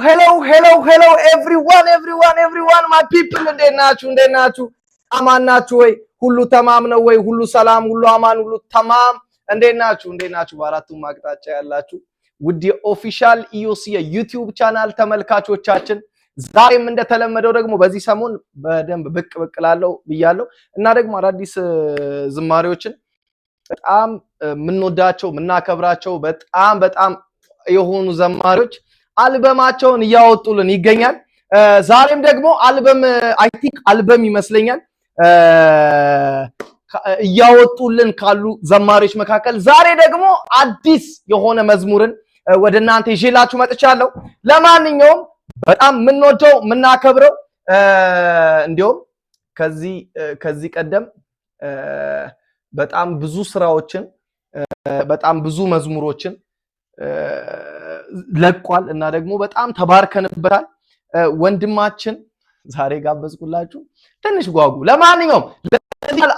hello everyone my people እንዴት ናችሁ አማን ናችሁ ወይ ሁሉ ተማም ነው ወይ ሁሉ ሰላም ሁሉ አማን ሁሉ ተማም እንዴት ናችሁ በአራቱም አቅጣጫ ያላችሁ ውድ ኦፊሻል ኢዮሲ ዩቲዩብ ቻናል ተመልካቾቻችን ዛሬም እንደተለመደው ደግሞ በዚህ ሰሞን በደንብ ብቅ ላለው ብያለሁ እና ደግሞ አዳዲስ ዝማሬዎችን በጣም ምንወዳቸው ምናከብራቸው በጣም የሆኑ ዘማሪዎች አልበማቸውን ያወጡልን ይገኛል ዛሬም ደግሞ አልበም ይመስለኛል ያወጡልን ካሉ ዘማሪዎች መካከል ዛሬ ደግሞ አዲስ የሆነ መዝሙርን ወደናንተ ይዤላችሁ መጥቻለሁ ለማንኛውም በጣም ምንወደው ምናከብረው እንዲያው ከዚህ ቀደም በጣም ብዙ ስራዎችን በጣም ብዙ መዝሙሮችን ለቋል እና ደግሞ በጣም ተባርከንበታል ወንድማችን ዛሬ ጋበዝኩላችሁ ትንሽ ጓጉ ለማንኛውም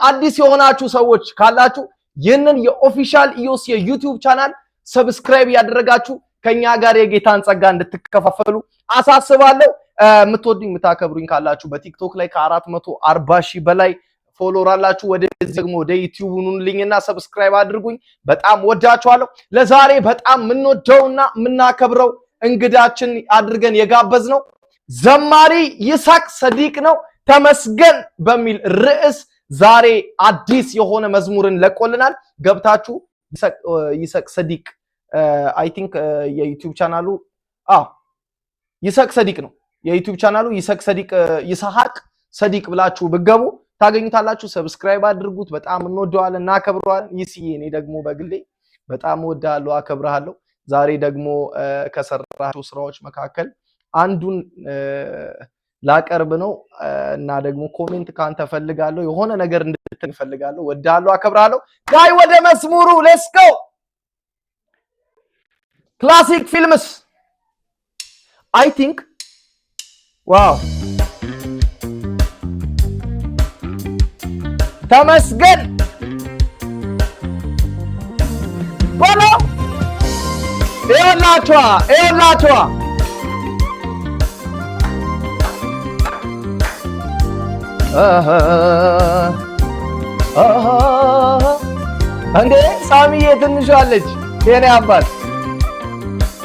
አዲስ የሆናችሁ ሰዎች ካላችሁ ይህንን የኦፊሻል ኢዮሲ ዩቲዩብ ቻናል ሰብስክራይብ ያደረጋችሁ ከኛ ጋር የጌታን ጸጋ እንድትከፋፈሉ አሳስባለሁ ምትወዱኝ ምታከብሩኝ ካላችሁ በቲክቶክ ላይ ከ440,000 በላይ ፎሎወር አላችሁ ወደዚህ ደግሞ ወደ ዩቲዩብኑን ሊንክና ሰብስክራይብ አድርጉኝ በጣም ወዳችኋለሁ ለዛሬ በጣም ምንወደውና ምናከብረው እንግዳችን አድርገን የጋበዝነው ዘማሪ ይስሐቅ ሰዲቅ ነው ተመስገን በሚል ርዕስ ዛሬ አዲስ የሆነ መዝሙርን ለቆልናል ገብታችሁ ይስሐቅ ሰዲቅ አይ ቲንክ የዩቲዩብ ቻናሉ ይስሐቅ ሰዲቅ ነው የዩቲዩብ ቻናሉ ይስሐቅ ሰዲቅ ብላችሁ ብገቡ ታገኙታላችሁ ሰብስክራይብ አድርጉት በጣም እንወደዋለን እናከብረዋለን ይስዬ እኔ ደግሞ በግሌ በጣም ወዳለሁ አከብራለሁ ዛሬ ደግሞ ከሰራችሁ ስራዎች መካከል አንዱን ላቀርብ ነው እና ደግሞ ኮሜንት ካንተ ፈልጋለሁ የሆነ ነገር እንድትል ፈልጋለሁ ወዳለሁ አከብራለሁ ጋይ ወደ መስሙሩ ሌትስ ጎ ክላሲክ ፊልምስ አይ ቲንክ ዋው ተመስገን ወሎ ኤላቷ እንዴ ሳሚዬ ትንሿለች የኔ አባት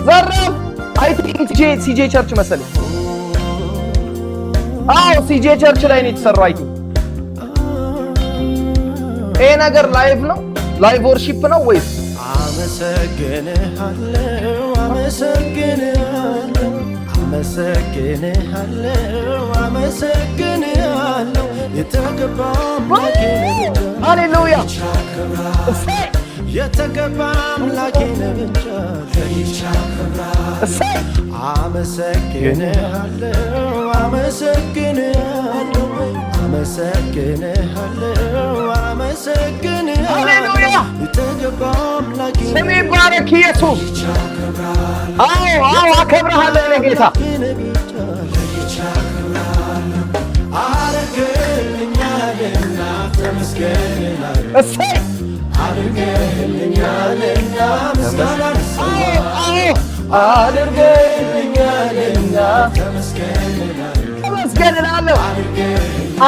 ዘራፍ አይ ቲንክ ሲጄ ቸርች መሰለኝ ሲጄ ቸርች ላይ ነው የተሰራው አይ ቲንክ ይሄ ነገር ላይቭ ነው ላይቭ ወርሺፕ ነው ወይስ አመሰግንሃለሁ የተገባም ሃሌሉያ የተገባም ላኪነ ብቻ አመሰግንሃለሁ የተገባም ላኪነ ስሜ ባረክ ኢየሱስ አከብርሃለሁ እኔ ጌታ አድርገልኛልና ተመስገን አድርገልኛልና ምስጋና አድርገልኛልና ተመስገን እላለሁ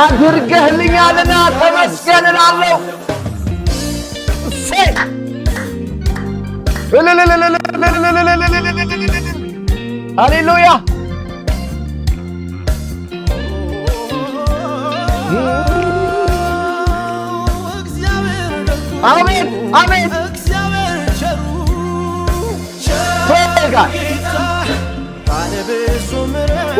አድርገልኛልና ተመስገን እላለሁ ሃሌሉያ አሜን እግዚአብሔር ቸሩ ባለብዙ ምሕረት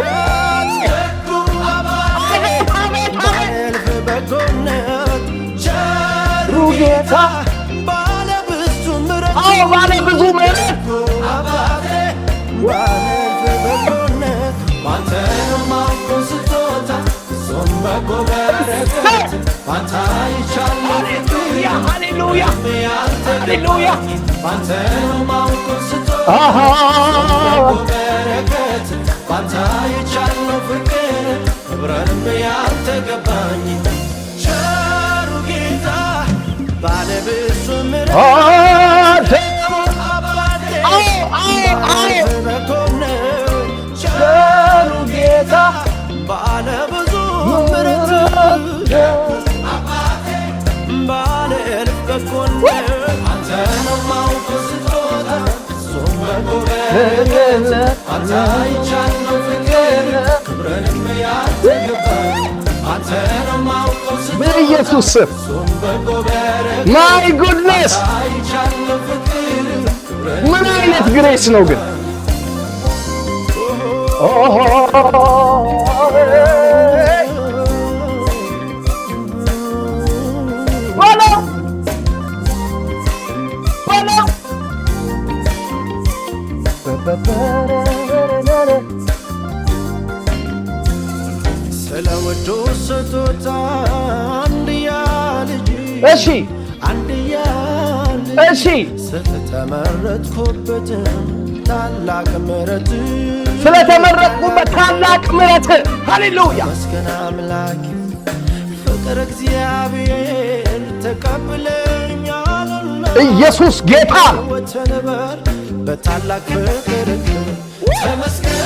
ባለእልፍ በጎነት ቸሩ ጌታ ባለብዙ ምሕረት ባለእልፍ በጎነት ባንተ ነው ማውቀው ስጦታ ጾም በጎ በረከት ባንተ ይቻላል ሃሌሉያ ባንተ ነው ማውቀው ስጦታ በረከት ባንተ ይቻላል ፍቅር ክብርም ያልተገባኝ ቸሩ ጌታ ባለብዙ ምሕረት አታይቻለሁ ፍቅር ክብርንም ያልተገባኝ አንተ ነው ማውቀው በኢየሱስ ማይ ጉድነስ ምን አይነት ግሬስ ነው ግን ስለወዶ ስጦታ አንድያ ልጅ እሺ አንድያ እሺ ስለተመረጥኩበት ታላቅ ምሕረት ስለተመረጥኩበት ታላቅ ምሕረት ሃሌሉያ መስገን አምላክ ፍቅር እግዚአብሔር ተቀብለኛልና ኢየሱስ ጌታ ወተነበር በታላቅ ፍቅር ተመስገን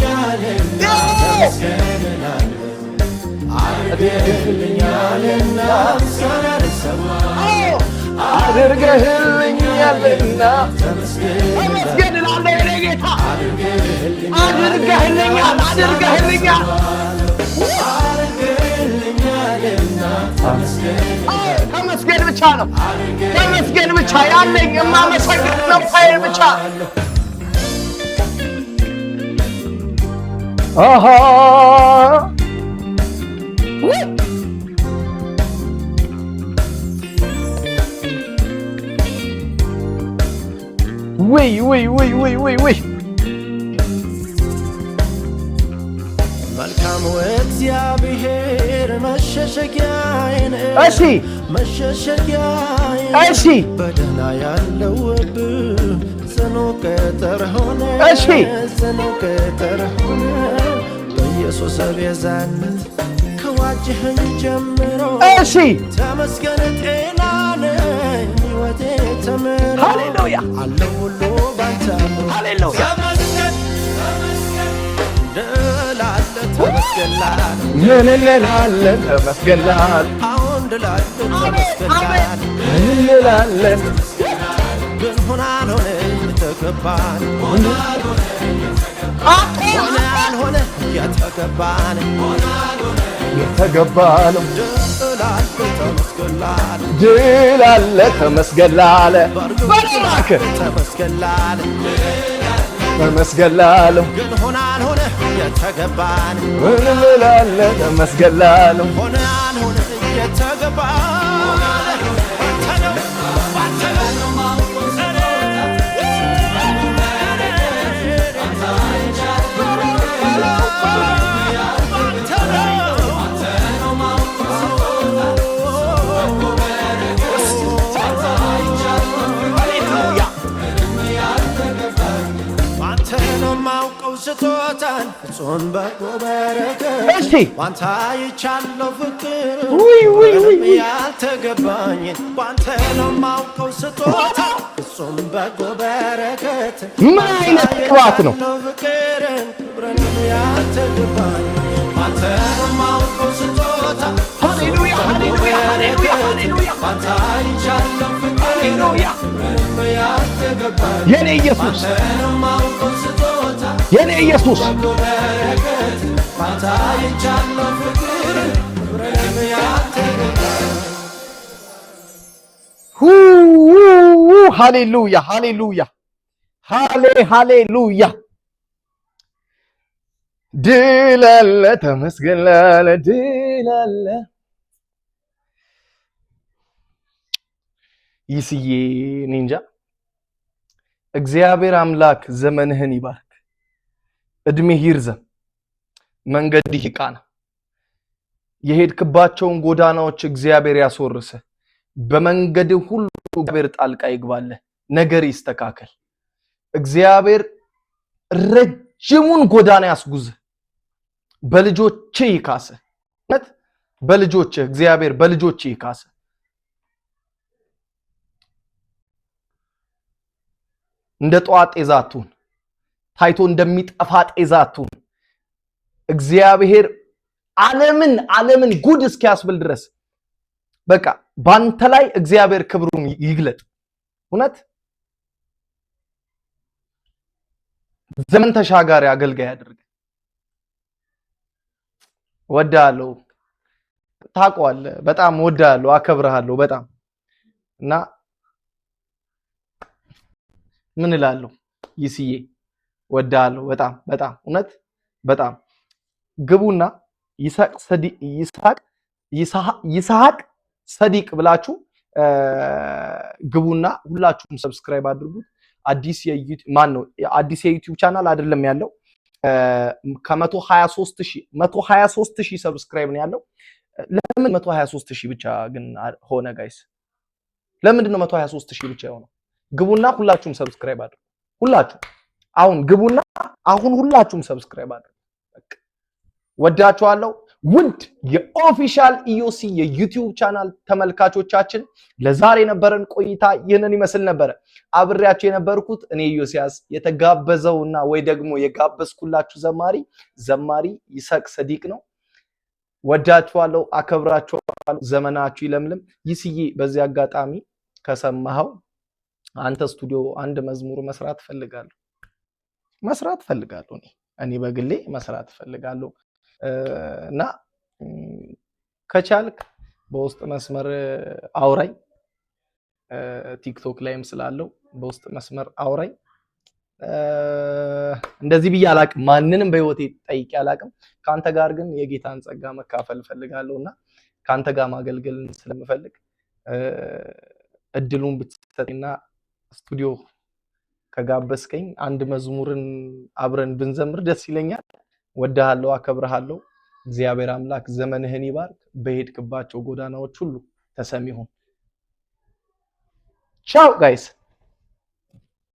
አድርገልኛልና አድርገልኛልና ምስጋና ልሰዋ አድርገህልኛልና ተመስገን እላለሁ የኔ ጌታ አድርገህልኛል ተመስገን ብቻ ነው ተመስገን ብቻ ያለኝ የማመሰግን ነው ፋይል ብቻ አሃ ወይ መልካም እግዚአብሔር መሸሸጊያዬ እሺ መሸሸጊያዬ እሺ በደህና ያለውብ ጽኑ ቅጥር ሆነ እሺ ጽኑ ቅጥር ሆነ በኢየሱስ ቤዛነት ከዋጅህን ጀምሮ እሺ ተመስገን ጤና ነኝ ሕይወቴ ተምሮ ሃሌሉያ አለው ሁሉ ባንተ አምሮ ሃሌሉያ ድላለ ተመስገን ምን እንላለን ተመስገን አሁን ድላለ ተመስገን እንላለን ግን ሆነ አልሆነ የተገባን ሆነ አልሆነ የተገባን የተገባ ነው ድል አለ ተመስገን ላለ በላክ ተመስገን ላለ ተመስገን ላለ ግን ሆነ አልሆነ የተገባን ምን እንላለን ተመስገን ላለ ሆነ አልሆነ የተገባን ስጦታን ፍጹም በጎ በረከት ባንተ አይቻለሁ ፍቅር ያልተገባኝን ባንተ ነው ማውቀው ስጦታ ፍጹም በጎ በረከት ምን አይነት ቅባት ነው ፍቅርን ክብርን ያልተገባኝ ባንተ ነው ማውቀው ስጦታ ሃሌሉያ ሃሌሉያ ሃሌሉያ ሃሌሉያ ባንተ አይቻለሁ ፍቅር ያልተገባኝ የኔ ኢየሱስ ነው ማውቀው ስጦታ የኔ ኢየሱስ ሃሌሉያ ሃሌሉያ ሃሌሉያ ድል አለ ተመስገን ላለ ድል አለ ይስዬ እኔ እንጃ እግዚአብሔር አምላክ ዘመንህን ይባርክ እድሜህ ይርዘም መንገድህ ይቃና የሄድክባቸውን ጎዳናዎች እግዚአብሔር ያስወርሰ በመንገድህ ሁሉ እግዚአብሔር ጣልቃ ይግባልህ ነገር ይስተካከል እግዚአብሔር ረጅሙን ጎዳና ያስጉዝ በልጆችህ ይካሰ በልጆችህ እግዚአብሔር በልጆችህ ይካሰ እንደ ጧት ጤዛቱን ታይቶ እንደሚጠፋ ጤዛቱን እግዚአብሔር ዓለምን ጉድ እስኪያስብል ድረስ በቃ ባንተ ላይ እግዚአብሔር ክብሩን ይግለጥ እውነት ዘመን ተሻጋሪ አገልጋይ አድርገ። ወዳለሁ፣ ታውቀዋለህ። በጣም ወዳለሁ፣ አከብርሃለሁ በጣም እና ምን እላለሁ ይስዬ ወዳለሁ በጣም በጣም እውነት በጣም ግቡና ይስሐቅ ሰዲቅ ብላችሁ ግቡና ሁላችሁም ሰብስክራይብ አድርጉት። አዲስ የዩቲዩብ ቻናል አይደለም ያለው ከ123,000 ሰብስክራይብ ነው ያለው። ለምን 123,000 ብቻ ግን ሆነ ጋይስ? ለምንድን ነው 123,000 ብቻ የሆነው? ግቡና ሁላችሁም ሰብስክራይብ አድርጉ። ሁላችሁ አሁን ግቡና አሁን ሁላችሁም ሰብስክራይብ አድርጉ። ወዳችኋለሁ። ውድ የኦፊሻል ኢዮሲ የዩቲዩብ ቻናል ተመልካቾቻችን ለዛሬ የነበረን ቆይታ ይህንን ይመስል ነበረ። አብሬያችሁ የነበርኩት እኔ ኢዮስያስ፣ የተጋበዘውና ወይ ደግሞ የጋበዝኩላችሁ ዘማሪ ይስሐቅ ሰዲቅ ነው። ወዳችኋለሁ፣ አከብራችኋለሁ። ዘመናችሁ ይለምልም። ይስዬ በዚህ አጋጣሚ ከሰማኸው አንተ ስቱዲዮ አንድ መዝሙር መስራት ፈልጋለሁ። እኔ በግሌ መስራት ፈልጋለሁ እና ከቻልክ በውስጥ መስመር አውራኝ። ቲክቶክ ላይም ስላለው በውስጥ መስመር አውራኝ። እንደዚህ ብዬ አላቅም፣ ማንንም በህይወቴ ጠይቄ አላቅም። ካንተ ጋር ግን የጌታን ጸጋ መካፈል ፈልጋለሁና ካንተ ጋር ማገልገል ስለምፈልግ እድሉን ብትሰጥና ስቱዲዮ ከጋበዝከኝ አንድ መዝሙርን አብረን ብንዘምር ደስ ይለኛል። ወዳሃለሁ፣ አከብርሃለሁ። እግዚአብሔር አምላክ ዘመንህን ይባርክ። በሄድክባቸው ጎዳናዎች ሁሉ ተሰሚ ሁን። ቻው ጋይስ።